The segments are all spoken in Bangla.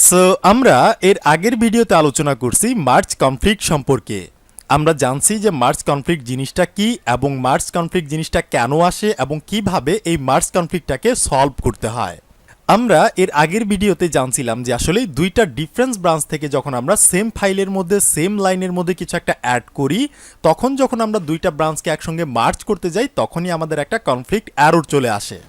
সো আমরা এর আগের ভিডিওতে আলোচনা করছি মার্জ কনফ্লিক্ট সম্পর্কে। আমরা জানছি যে মার্জ কনফ্লিক্ট জিনিসটা কি এবং মার্জ কনফ্লিক্ট জিনিসটা কেন আসে এবং কিভাবে এই মার্জ কনফ্লিক্টটাকে সলভ করতে হয়। আমরা এর আগের ভিডিওতে জানছিলাম যে আসলে দুইটা ডিফারেন্স ব্রাঞ্চ থেকে যখন আমরা সেম ফাইলের মধ্যে সেম লাইনের মধ্যে কিছু একটা অ্যাড করি, তখন যখন আমরা দুইটা ব্রাঞ্চকে একসঙ্গে মার্জ করতে যাই তখনই আমাদের একটা কনফ্লিক্ট এরর চলে আসে।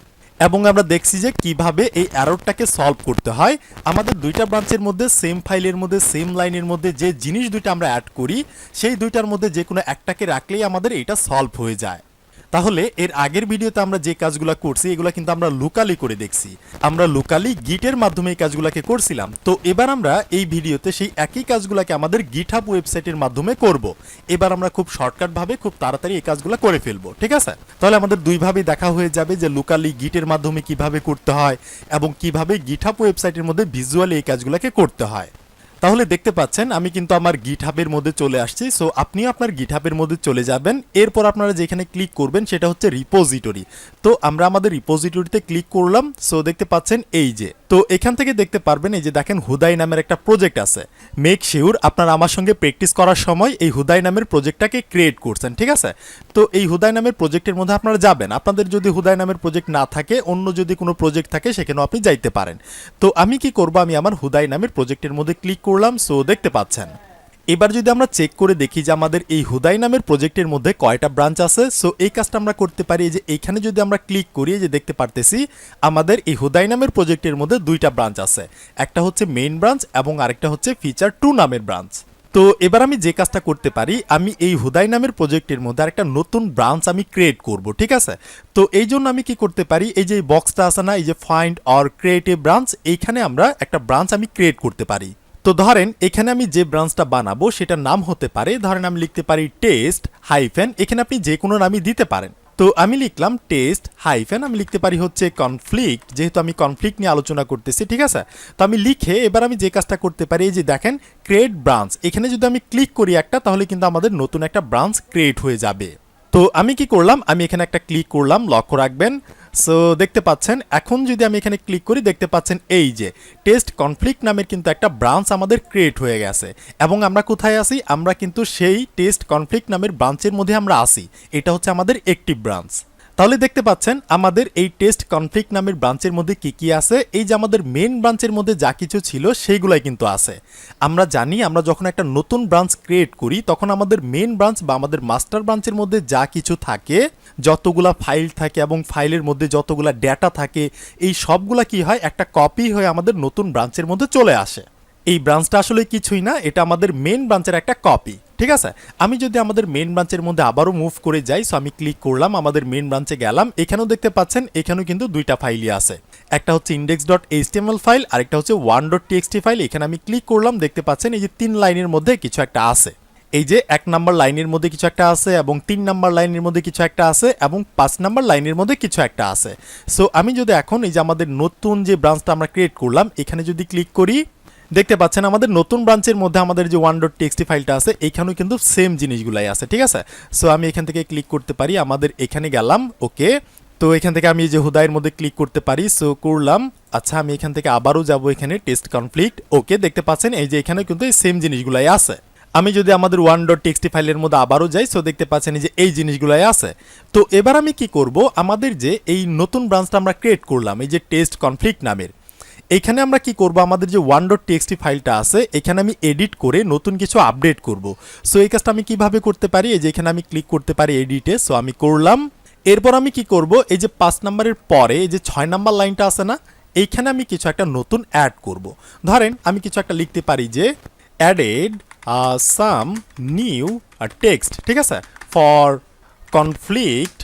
এবং আমরা দেখছি যে কিভাবে এই এররটাকে সলভ করতে হয়। আমাদের দুইটা ব্রাঞ্চের মধ্যে সেম ফাইলের মধ্যে সেম লাইনের মধ্যে যে জিনিস দুইটা আমরা অ্যাড করি, সেই দুইটার মধ্যে যে কোনো একটাকে রাখলেই আমাদের এটা সলভ হয়ে যায়। তাহলে এর আগের ভিডিওতে আমরা যে কাজগুলো করছি এগুলো কিন্তু আমরা লোকালি করে দেখছি। আমরা লোকালি গিটের মাধ্যমে এই কাজগুলোকে করছিলাম। তো এবার আমরা এই ভিডিওতে সেই একই কাজগুলোকে আমাদের গিটহাব ওয়েবসাইটের মাধ্যমে করব। এবার আমরা খুব শর্টকাটভাবে খুব তাড়াতাড়ি এই কাজগুলো করে ফেলবো, ঠিক আছে? তাহলে আমাদের দুইভাবেই দেখা হয়ে যাবে যে লোকালি গিটের মাধ্যমে কিভাবে করতে হয় এবং কিভাবে গিটহাব ওয়েবসাইটের মধ্যে ভিজুয়ালি এই কাজগুলোকে করতে হয়। তাহলে দেখতে পাচ্ছেন আমি কিন্তু আমার গিটহাবের মধ্যে চলে আসছি। সো আপনিও আপনার গিটহাবের মধ্যে চলে যাবেন। এরপর আপনারা যেখানে ক্লিক করবেন সেটা হচ্ছে রিপোজিটরি। তো আমরা আমাদের রিপোজিটরিতে ক্লিক করলাম। সো দেখতে পাচ্ছেন এই যে, তো এখান থেকে দেখতে পারবেন এই যে দেখেন হুদাই নামের একটা প্রজেক্ট আছে। মেক শিওর আপনারা আমার সঙ্গে প্র্যাকটিস করার সময় এই হুদাই নামের প্রজেক্টটাকে ক্রিয়েট করছেন, ঠিক আছে? তো এই হুদাই নামের প্রজেক্টের মধ্যে আপনারা যাবেন। আপনাদের যদি হুদাই নামের প্রজেক্ট না থাকে, অন্য যদি কোনো প্রজেক্ট থাকে সেখানেও আপনি যাইতে পারেন। তো আমি কি করব, আমি আমার হুদাই নামের প্রজেক্টের মধ্যে ক্লিক করলাম। সো দেখতে পাচ্ছেন এবার যদি আমরা চেক করে দেখি যে আমাদের এই হুদাই নামের প্রজেক্টের মধ্যে কয়টা ব্রাঞ্চ আছে। সো এই কাজটা আমরা করতে পারি যে এইখানে যদি আমরা ক্লিক করি, যে দেখতে পারতেছি আমাদের এই হুদাই নামের প্রজেক্টের মধ্যে দুইটা ব্রাঞ্চ আছে। একটা হচ্ছে মেইন ব্রাঞ্চ এবং আরেকটা হচ্ছে ফিচার 2 নামের ব্রাঞ্চ। তো এবার আমি যে কাজটা করতে পারি, আমি এই হুদাই নামের প্রজেক্টের মধ্যে আরেকটা নতুন ব্রাঞ্চ আমি ক্রিয়েট করব, ঠিক আছে? তো এই জন্য আমি কি করতে পারি, এই যে বক্সটা আছে না, এই যে find or create a branch, এইখানে আমরা একটা ব্রাঞ্চ আমি ক্রিয়েট করতে পারি। তো ধরেন এখানে আমি যে ব্রাঞ্চটা বানাবো সেটার নাম হতে পারে, ধরেন আমি লিখতে পারি টেস্ট হাইফেন, এখানে আপনি যে কোনো নামই দিতে পারেন। তো আমি লিখলাম টেস্ট হাইফেন, আমি লিখতে পারি হচ্ছে কনফ্লিক্ট, যেহেতু আমি কনফ্লিক্ট নিয়ে আলোচনা করতেছি, ঠিক আছে? তো আমি লিখে এবার আমি যে কাজটা করতে পারি, এই যে দেখেন ক্রিয়েট ব্রাঞ্চ, এখানে যদি আমি ক্লিক করি একটা, তাহলে কিন্তু আমাদের নতুন একটা ব্রাঞ্চ ক্রিয়েট হয়ে যাবে। তো আমি কি করলাম, আমি এখানে একটা ক্লিক করলাম, লক্ষ্য রাখবেন। সো দেখতে পাচ্ছেন এখন যদি আমি এখানে ক্লিক করি, দেখতে পাচ্ছেন এই যে টেস্ট কনফ্লিক্ট নামের কিন্তু একটা ব্রাঞ্চ আমাদের ক্রিয়েট হয়ে গেছে। এবং আমরা কোথায় আসি, আমরা কিন্তু সেই টেস্ট কনফ্লিক্ট নামের ব্রাঞ্চের মধ্যে আমরা আসি। এটা হচ্ছে আমাদের অ্যাক্টিভ ব্রাঞ্চ। তাহলে দেখতে পাচ্ছেন আমাদের এই টেস্ট কনফ্লিক্ট নামের ব্রাঞ্চের মধ্যে কি কি আছে, এই যে আমাদের মেন ব্রাঞ্চের মধ্যে যা কিছু ছিল সেইগুলাই কিন্তু আছে। আমরা জানি আমরা যখন একটা নতুন ব্রাঞ্চ ক্রিয়েট করি তখন আমাদের মেন ব্রাঞ্চ বা আমাদের মাস্টার ব্রাঞ্চের মধ্যে যা কিছু থাকে, যতগুলা ফাইল থাকে এবং ফাইলের মধ্যে যতগুলা ডেটা থাকে, এই সবগুলা কি হয়, একটা কপি হয়ে আমাদের নতুন ব্রাঞ্চের মধ্যে চলে আসে। এই ব্রাঞ্চটা আসলে কিছুই না, এটা আমাদের মেন ব্রাঞ্চের একটা কপি, ঠিক আছে? আমি যদি আমাদের মেন ব্রাঞ্চের মধ্যে আবারও মুভ করে যাই, সো আমি ক্লিক করলাম, আমাদের মেন ব্রাঞ্চে গেলাম, এখানেও দেখতে পাচ্ছেন এখানেও কিন্তু দুইটা ফাইলই আছে। একটা হচ্ছে index.html ফাইল, আরেকটা হচ্ছে 1.txt ফাইল। এখানে আমি ক্লিক করলাম, দেখতে পাচ্ছেন এই যে 3 লাইনের মধ্যে কিছু একটা আছে। এই যে 1 নাম্বার লাইনের মধ্যে কিছু একটা আছে এবং 3 নাম্বার লাইনের মধ্যে কিছু একটা আছে এবং 5 নাম্বার লাইনের মধ্যে কিছু একটা আছে। সো আমি যদি এখন এই যে আমাদের নতুন যে ব্রাঞ্চটা আমরা ক্রিয়েট করলাম এখানে যদি ক্লিক করি, দেখতে পাচ্ছেন আমাদের নতুন ব্রাঞ্চের মধ্যে আমাদের যে 1.txt ফাইলটা আছে এখানেও কিন্তু সেম জিনিসগুলাই আছে, ঠিক আছে? সো আমি এখান থেকে ক্লিক করতে পারি, আমাদের এখানে গেলাম, ওকে। তো এখান থেকে আমি এই যে হুদাইয়ের মধ্যে ক্লিক করতে পারি, সো করলাম। আচ্ছা আমি এখান থেকে আবারও যাব এখানে টেস্ট কনফ্লিক্ট, ওকে। দেখতে পাচ্ছেন এই যে এখানে কিন্তু এই সেম জিনিসগুলাই আছে। আমি যদি আমাদের 1.txt ফাইলের মধ্যে আবারও যাই, সো দেখতে পাচ্ছেন এই যে এই জিনিসগুলাই আছে। তো এবার আমি কি করব, আমাদের যে এই নতুন ব্রাঞ্চটা আমরা ক্রিয়েট করলাম এই যে টেস্ট কনফ্লিক্ট নামের, এইখানে আমরা কি করব, আমাদের যে 1.txt ফাইলটা আছে এখানে আমি এডিট করে নতুন কিছু আপডেট করব। সো এই কাজটা আমি কিভাবে করতে পারি, এই যে এখানে আমি ক্লিক করতে পারি এডিটে, সো আমি করলাম। এরপর আমি কি করব, এই যে 5 নাম্বারের পরে এই যে 6 নাম্বার লাইনটা আছে না, এইখানে আমি কিছু একটা নতুন অ্যাড করব। ধরেন আমি কিছু একটা লিখতে পারি যে অ্যাডেড সাম নিউ টেক্সট, ঠিক আছে, ফর কনফ্লিক্ট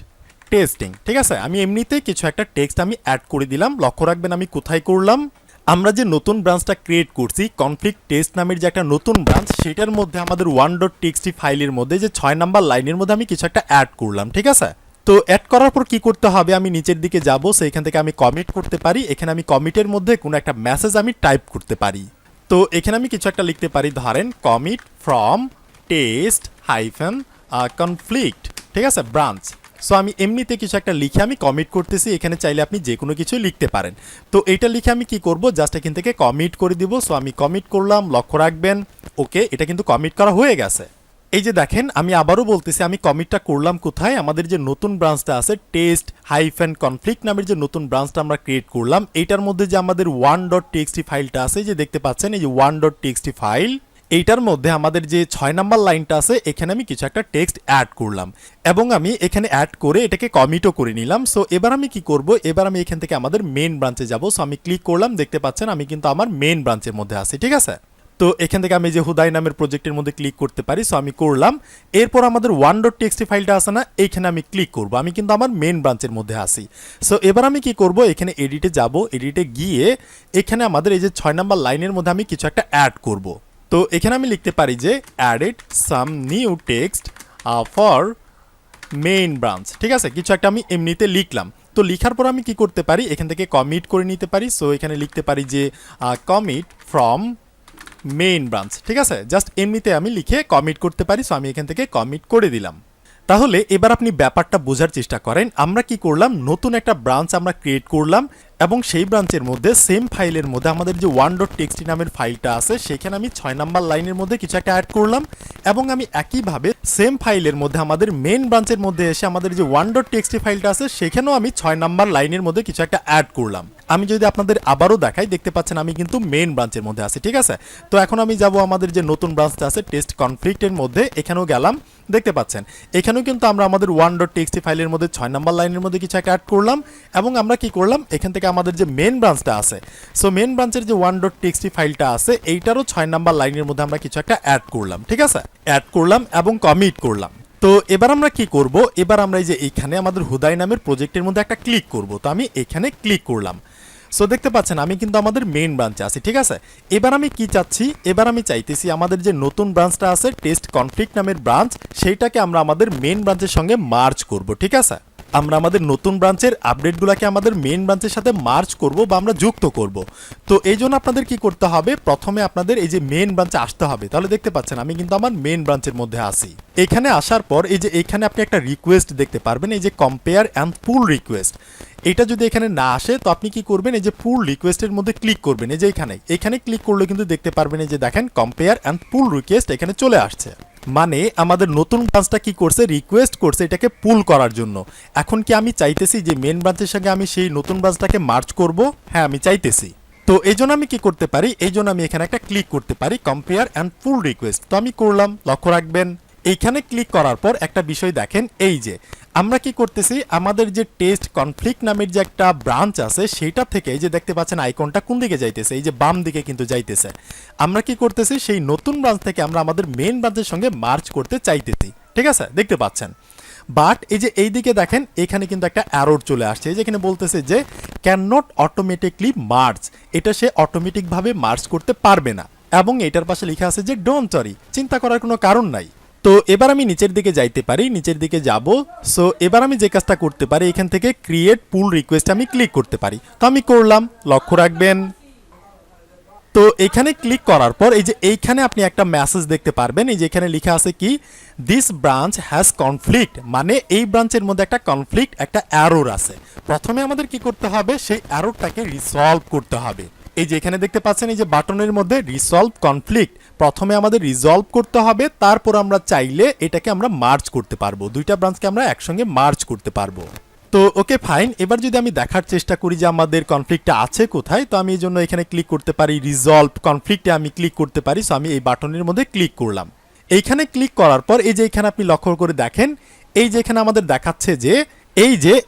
টেস্টিং, ঠিক আছে? আমি এমনিতেই কিছু একটা টেক্সট আমি অ্যাড করে দিলাম। লক্ষ্য রাখবেন আমি কোথায় করলাম, আমরা যে নতুন ব্রাঞ্চটা ক্রিয়েট করছি কনফ্লিক্ট টেস্ট নামের যে একটা নতুন ব্রাঞ্চ, সেটার মধ্যে আমাদের 1.txt ফাইলের মধ্যে যে 6 নাম্বার লাইনের মধ্যে আমি কিছু একটা অ্যাড করলাম, ঠিক আছে? তো অ্যাড করার পর কি করতে হবে, আমি নিচের দিকে যাব, সেইখান থেকে আমি কমিট করতে পারি। এখানে আমি কমিটের মধ্যে কোনো একটা মেসেজ আমি টাইপ করতে পারি। তো এখানে আমি কিছু একটা লিখতে পারি, ধরেন commit from test hyphen conflict, ঠিক আছে, ব্রাঞ্চ। সো আমি এমনিতে কিছু একটা লিখে আমি কমিট করতেছি, এখানে চাইলে আপনি যে কোনো কিছু লিখতে পারেন। তো এইটা লিখে আমি কি করব, জাস্ট এখান থেকে কমিট করে দিব। সো আমি কমিট করলাম, লক্ষ্য রাখবেন ওকে, এটা কিন্তু কমিট করা হয়ে গেছে। এই যে দেখেন, আমি আবারও বলতেছি, আমি কমিটটা করলাম কোথায়, আমাদের যে নতুন ব্রাঞ্চটা আছে টেস্ট হাইফেন কনফ্লিক্ট নামের যে নতুন ব্রাঞ্চটা আমরা ক্রিয়েট করলাম, এইটার মধ্যে যে আমাদের 1.txt ফাইলটা আছে, যে দেখতে পাচ্ছেন এই যে 1.txt ফাইল, এইটার মধ্যে আমাদের যে 6 নাম্বার লাইনটা আছে, এখানে আমি কিছু একটা টেক্সট অ্যাড করলাম এবং আমি এখানে অ্যাড করে এটাকে কমিটও করে নিলাম। সো এবার আমি কি করব, এবার আমি এখান থেকে আমাদের মেন ব্রাঞ্চে যাব। সো আমি ক্লিক করলাম, দেখতে পাচ্ছেন আমি কিন্তু আমার মেন ব্রাঞ্চের মধ্যে আছি, ঠিক আছে। তো এখান থেকে আমি যে হুদাই নামের প্রজেক্টের মধ্যে ক্লিক করতে পারি। সো আমি করলাম, এরপর আমাদের 1.txt ফাইলটা আছে না, এইখানে আমি ক্লিক করব, আমি কিন্তু আমার মেন ব্রাঞ্চের মধ্যে আসি। সো এবার আমি কি করব, এখানে এডিটে যাব, এডিটে গিয়ে এখানে আমাদের এই যে 6 নাম্বার লাইনের মধ্যে আমি কিছু একটা অ্যাড করব। তো এখানে আমি লিখতে পারি যে added some new text for main branch, ঠিক আছে, কিছু একটা আমি এমনিতে লিখলাম। তো লিখার পর আমি কি করতে পারি, এখান থেকে কমিট করে নিতে পারি। সো এখানে লিখতে পারি যে কমিট ফ্রম মেইন ব্রাঞ্চ, ঠিক আছে, জাস্ট এমনিতে আমি লিখে কমিট করতে পারি। সো আমি এখান থেকে কমিট করে দিলাম। তাহলে এবার আপনি ব্যাপারটা বোঝার চেষ্টা করেন, আমরা কি করলাম, নতুন একটা ব্রাঞ্চ আমরা ক্রিয়েট করলাম এবং সেই ব্রাঞ্চের মধ্যে সেম ফাইলের মধ্যে আমাদের যে 1.txt নামের ফাইলটা আছে, সেখানে আমি 6 নাম্বার লাইনের মধ্যে কিছু একটা অ্যাড করলাম এবং আমি একইভাবে সেম ফাইলের মধ্যে আমাদের মেন ব্রাঞ্চের মধ্যে এসে আমাদের যে 1.txt ফাইলটা আছে, সেখানেও আমি 6 নাম্বার লাইনের মধ্যে কিছু একটা অ্যাড করলাম। আমি যদি আপনাদের আবারও দেখাই, দেখতে পাচ্ছেন আমি কিন্তু মেন ব্রাঞ্চের মধ্যে আছি, ঠিক আছে। তো এখন আমি যাব আমাদের যে নতুন ব্রাঞ্চটা আছে টেস্ট কনফ্লিক্টের মধ্যে, এখানেও গেলাম, দেখতে পাচ্ছেন এখানেও কিন্তু আমরা আমাদের 1.txt ফাইলের মধ্যে 6 নাম্বার লাইনের মধ্যে কিছু একটা অ্যাড করলাম এবং আমরা কি করলাম, এখান থেকে আমাদের যে মেন ব্রাঞ্চটা আছে, সো মেন ব্রাঞ্চের যে 1.txt ফাইলটা আছে, এইটারও 6 নাম্বার লাইনের মধ্যে আমরা কিছু একটা অ্যাড করলাম, ঠিক আছে, অ্যাড করলাম এবং কমিট করলাম। তো এবার আমরা কি করব, এবার আমরা এই যে এইখানে আমাদের হুদাই নামের প্রজেক্টের মধ্যে একটা ক্লিক করব। তো আমি এখানে ক্লিক করলাম। সো দেখতে পাচ্ছেন আমি কিন্তু আমাদের মেইন ব্রাঞ্চে আছি, ঠিক আছে। এবার আমি কি চাচ্ছি, এবার আমি চাইতেছি আমাদের যে নতুন ব্রাঞ্চটা আছে টেস্ট কনফ্লিক্ট নামের ব্রাঞ্চ, সেইটাকে আমরা আমাদের মেইন ব্রাঞ্চের সঙ্গে মার্জ করব, ঠিক আছে। আমরা আমাদের নতুন ব্রাঞ্চের আপডেটগুলোকে আমাদের মেইন ব্রাঞ্চের সাথে মার্জ করব বা আমরা যুক্ত করব। তো এই জন্য আপনাদের কি করতে হবে, প্রথমে আপনাদের এই যে মেইন ব্রাঞ্চে আসতে হবে। তাহলে দেখতে পাচ্ছেন আমি কিন্তু আমার মেইন ব্রাঞ্চের মধ্যে আসি। এখানে আসার পর এই যে এখানে আপনি একটা রিকোয়েস্ট দেখতে পারবেন, এই যে কম্পেয়ার অ্যান্ড পুল রিকোয়েস্ট, এটা যদি এখানে না আসে তো আপনি কি করবেন, এই যে পুল রিকোয়েস্টের মধ্যে ক্লিক করবেন। এই যে এখানে ক্লিক করলে কিন্তু দেখতে পারবেন এই যে দেখেন কম্পেয়ার অ্যান্ড পুল রিকোয়েস্ট এখানে চলে আসছে। মানে আমাদের নতুন ব্রাঞ্চটা কি করছে, রিকোয়েস্ট করছে এটাকে পুল করার জন্য। এখন কি আমি চাইতেছি যে মেন ব্রাঞ্চের সঙ্গে আমি সেই নতুন ব্রাঞ্চটাকে মার্জ করব? হ্যাঁ, আমি চাইতেছি। তো এই জন্য আমি কি করতে পারি, এই জন্য আমি এখানে একটা ক্লিক করতে পারি কম্পেয়ার অ্যান্ড পুল রিকোয়েস্ট। তো আমি করলাম, লক্ষ্য রাখবেন এইখানে ক্লিক করার পর একটা বিষয় দেখেন, এই যে আমরা কি করতেছি, আমাদের যে টেস্ট কনফ্লিক্ট নামের যে একটা ব্রাঞ্চ আছে সেইটা থেকে এই যে দেখতে পাচ্ছেন আইকনটা কোন দিকে যাইতেছে, এই যে বাম দিকে কিন্তু যাইতেছে। আমরা কি করতেছি, সেই নতুন ব্রাঞ্চ থেকে আমরা আমাদের মেন ব্রাঞ্চের সঙ্গে মার্জ করতে চাইতেছি, ঠিক আছে, দেখতে পাচ্ছেন। বাট এই যে এই দিকে দেখেন এখানে কিন্তু একটা অ্যারোর চলে আসছে, এই যে এখানে বলতেছে যে ক্যান নট অটোমেটিকলি মার্জ, এটা সে অটোমেটিকভাবে মার্জ করতে পারবে না এবং এটার পাশে লেখা আছে যে ডোন্ট ওয়ারি, চিন্তা করার কোনো কারণ নাই। তো এবার আমি নিচের দিকে যাইতে পারি, নিচের দিকে যাব। সো এবার আমি যে কাজটা করতে পারি, এখান থেকে ক্রিয়েট পুল রিকোয়েস্ট আমি ক্লিক করতে পারি। তো আমি করলাম, লক্ষ্য রাখবেন। তো এখানে ক্লিক করার পর এই যে এইখানে আপনি একটা মেসেজ দেখতে পারবেন, এই যে এখানে লেখা আছে কি দিস ব্রাঞ্চ হ্যাজ কনফ্লিক্ট, মানে এই ব্রাঞ্চের মধ্যে একটা কনফ্লিক্ট, একটা অ্যারোর আছে। প্রথমে আমাদের কি করতে হবে, সেই অ্যারোরটাকে রিসলভ করতে হবে। এই যে এখানে দেখতে পাচ্ছেন এই যে বাটনের মধ্যে রিসলভ কনফ্লিক্ট, প্রথমে আমাদের রিসলভ করতে হবে, তারপর আমরা চাইলে এটাকে আমরা মার্জ করতে পারবো, দুইটা ব্রাঞ্চকে আমরা একসঙ্গে মার্জ করতে পারবো। তো ওকে ফাইন, এবার যদি আমি দেখার চেষ্টা করি যে আমাদের কনফ্লিক্টটা আছে কোথায়, তো আমি এই জন্য এখানে ক্লিক করতে পারি, রিসলভ কনফ্লিক্টে আমি ক্লিক করতে পারি। সো আমি এই বাটনের মধ্যে ক্লিক করলাম। এইখানে ক্লিক করার পর এই যে এখানে আপনি লক্ষ্য করে দেখেন, এই যে এখানে আমাদের দেখাচ্ছে যে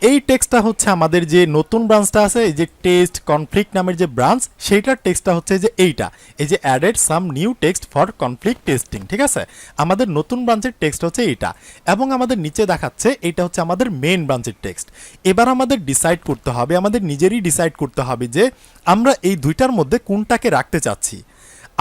এই টেক্সটটা হচ্ছে আমাদের যে নতুন ব্রাঞ্চটা আছে, এই যে টেস্ট কনফ্লিক্ট নামের যে ব্রাঞ্চ, সেইটার টেক্সটটা হচ্ছে যে এইটা, এই যে added some new text for conflict testing, ঠিক আছে। আমাদের নতুন ব্রাঞ্চের টেক্সট হচ্ছে এইটা এবং আমাদের নিচে দেখাচ্ছে এইটা হচ্ছে আমাদের মেন ব্রাঞ্চের টেক্সট। এবার আমাদের ডিসাইড করতে হবে, আমাদের নিজেরই ডিসাইড করতে হবে যে আমরা এই দুইটার মধ্যে কোনটাকে রাখতে চাচ্ছি।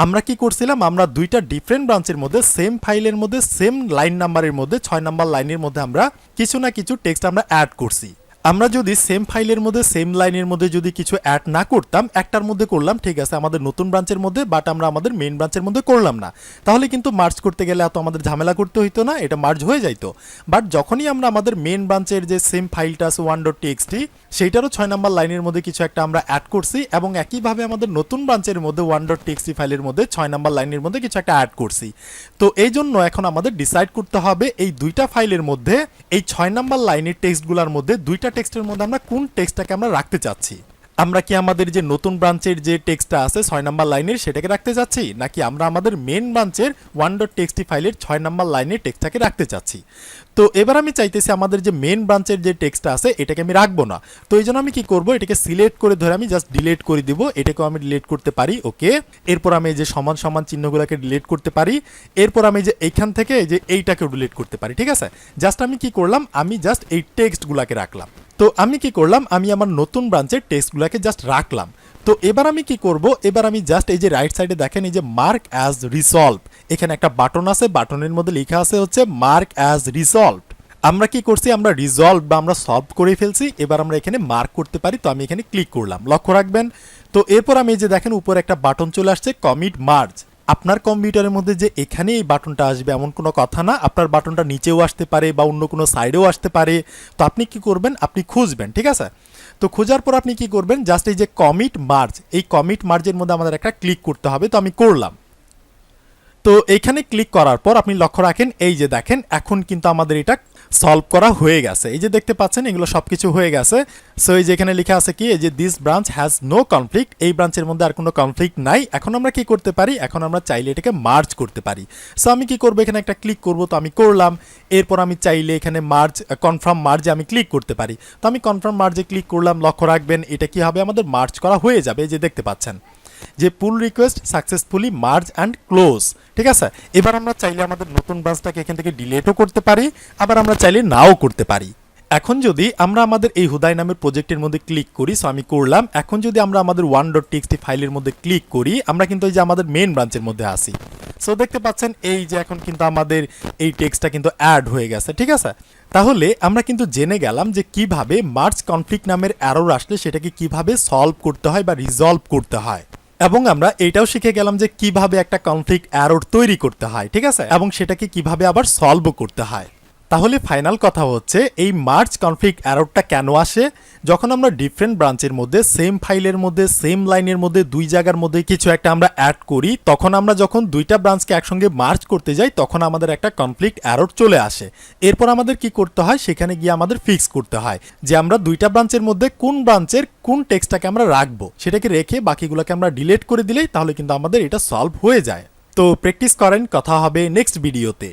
আমরা কি করছিলাম, আমরা দুইটা ডিফারেন্ট ব্রাঞ্চের মধ্যে সেম ফাইলের মধ্যে সেম লাইন নাম্বারের মধ্যে 6 নাম্বার লাইনের মধ্যে আমরা কিছু না কিছু টেক্সট আমরা অ্যাড করছি। আমরা যদি সেম ফাইলের মধ্যে সেম লাইনের মধ্যে যদি কিছু অ্যাড না করতাম, একটার মধ্যে করলাম ঠিক আছে আমাদের নতুন ব্রাঞ্চের মধ্যে, বাট আমরা আমাদের মেইন ব্রাঞ্চের মধ্যে করলাম না, তাহলে কিন্তু মার্জ করতে গেলে এত আমাদের ঝামেলা করতে হইতো না, এটা মার্জ হয়ে যাইতো। বাট যখনই আমরা আমাদের মেইন ব্রাঞ্চের যে সেম ফাইলটা আছে 1.txt সেইটারও 6 নম্বর লাইনের মধ্যে কিছু একটা আমরা অ্যাড করছি, এবং একইভাবে আমাদের নতুন ব্রাঞ্চের মধ্যে 1.txt ফাইলের মধ্যে 6 নম্বর লাইনের মধ্যে কিছু একটা অ্যাড করছি। তো এই জন্য এখন আমাদের ডিসাইড করতে হবে এই দুইটা ফাইলের মধ্যে এই 6 নম্বর লাইনের টেক্সটগুলোর মধ্যে দুইটা টেক্সটের মধ্যে আমরা কোন টেক্সটটাকে আমরা রাখতে চাচ্ছি। আমরা কি আমাদের যে নতুন ব্রাঞ্চের যে টেক্সটটা আছে 6 নম্বর লাইনের সেটাকে রাখতে চাচ্ছি, নাকি আমরা আমাদের মেন ব্রাঞ্চের 1.txt ফাইলের 6 নম্বর লাইনের টেক্সটটাকে রাখতে চাচ্ছি। তো এবার আমি চাইতেছি আমাদের যে মেন ব্রাঞ্চের যে টেক্সটটা আছে এটাকে আমি রাখবো না। তো এই জন্য আমি কি করব, এটাকে সিলেক্ট করে ধরে আমি জাস্ট ডিলিট করে দিব, এটাকেও আমি ডিলিট করতে পারি। ওকে, এরপর আমি এই যে সমান সমান চিহ্নগুলোকে ডিলিট করতে পারি, এরপর আমি যে এইখান থেকে এই যে এইটাকেও ডিলিট করতে পারি। ঠিক আছে, জাস্ট আমি কি করলাম, আমি জাস্ট এই টেক্সটগুলোকে রাখলাম। তো আমি কি করলাম, আমি আমার নতুন ব্রাঞ্চের টেক্সটগুলোকে জাস্ট রাখলাম। তো এবার আমি কি করব, এবার আমি জাস্ট এই যে রাইট সাইডে দেখেন এই যে মার্ক অ্যাজ রিসলভ, এখানে একটা বাটন আছে, বাটনের মধ্যে লেখা আছে হচ্ছে মার্ক অ্যাজ রিসলভ। আমরা কি করছি, আমরা রিজলভ বা আমরা সলভ করে ফেলছি, এবার আমরা এখানে মার্ক করতে পারি। তো আমি এখানে ক্লিক করলাম, লক্ষ্য রাখবেন। তো এরপর আমি এই যে দেখেন উপরে একটা বাটন চলে আসছে কমিট মার্জ। আপনার কম্পিউটারের মধ্যে যে এখানে এই বাটনটা আসবে এমন কোনো কথা না, আপনার বাটনটা নিচেও আসতে পারে বা অন্য কোনো সাইডেও আসতে পারে। তো আপনি কি করবেন, আপনি খুঁজবেন। ঠিক আছে, তো খোঁজার পর আপনি কি করবেন, জাস্ট এই যে কমিট মার্জ, এই কমিট মার্জের মধ্যে আমাদের একটা ক্লিক করতে হবে। তো আমি করলাম। তো এইখানে ক্লিক করার পর আপনি লক্ষ্য রাখেন এই যে দেখেন এখন কিন্তু আমাদের এটা সলভ করা হয়ে গেছে। এই যে দেখতে পাচ্ছেন এগুলো সবকিছু হয়ে গেছে। সো এই যে এখানে লেখা আছে কি, এই যে this branch has no conflict, এই ব্রাঞ্চের মধ্যে আর কোনো কনফ্লিক্ট নাই। এখন আমরা কি করতে পারি, এখন আমরা চাইলে এটাকে মার্জ করতে পারি। সো আমি কি করব, এখানে একটা ক্লিক করব। তো আমি করলাম। এরপর আমি চাইলে এখানে মার্জ কনফার্ম মার্জে আমি ক্লিক করতে পারি। তো আমি কনফার্ম মার্জে ক্লিক করলাম। লক্ষ্য রাখবেন এটা কি হবে, আমাদের মার্জ করা হয়ে যাবে। এই যে দেখতে পাচ্ছেন যে পুল request successfully merge and close. ঠিক আছে, এবার আমরা চাইলে আমাদের নতুন ব্রাঞ্চটাকে এখান থেকে ডিলিটও করতে পারি, আবার আমরা চাইলে নাও করতে পারি। এখন যদি আমরা আমাদের এই হুদাই নামের প্রজেক্টের মধ্যে ক্লিক করি, সো আমি করলাম। এখন যদি আমরা আমাদের 1.txt ফাইলের মধ্যে ক্লিক করি, আমরা কিন্তু এই যে আমাদের মেন ব্রাঞ্চের মধ্যে আসি। সো দেখতে পাচ্ছেন এই যে এখন কিন্তু আমাদের এই টেক্সটটা কিন্তু অ্যাড হয়ে গেছে। ঠিক আছে, তাহলে আমরা কিন্তু জেনে গেলাম যে কিভাবে মার্জ কনফ্লিক্ট নামের এরর আসলে সেটাকে কিভাবে সলভ করতে হয় বা রিজলভ করতে হয়, এবং আমরা এটাও শিখে গেলাম যে কিভাবে একটা কনফ্লিক্ট এরর তৈরি করতে হয়। ঠিক আছে, এবং সেটাকে কিভাবে আবার সলভ করতে হয়। তাহলে ফাইনাল কথা হচ্ছে এই মার্জ কনফ্লিক্ট এররটা কেন আসে, যখন আমরা ডিফারেন্ট ব্রাঞ্চের মধ্যে সেম ফাইলের মধ্যে সেম লাইনের মধ্যে দুই জায়গার মধ্যে কিছু একটা আমরা অ্যাড করি, তখন আমরা যখন দুইটা ব্রাঞ্চকে একসঙ্গে মার্জ করতে যাই তখন আমাদের একটা কনফ্লিক্ট এরর চলে আসে। এরপর আমাদের কি করতে হয়, সেখানে গিয়ে আমাদের ফিক্স করতে হয় যে আমরা দুইটা ব্রাঞ্চের মধ্যে কোন ব্রাঞ্চের কোন টেক্সটটাকে আমরা রাখবো, সেটাকে রেখে বাকিগুলোকে আমরা ডিলিট করে দিলেই তাহলে কিন্তু আমাদের এটা সলভ হয়ে যায়। তো প্র্যাকটিস করেন, কথা হবে নেক্সট ভিডিওতে।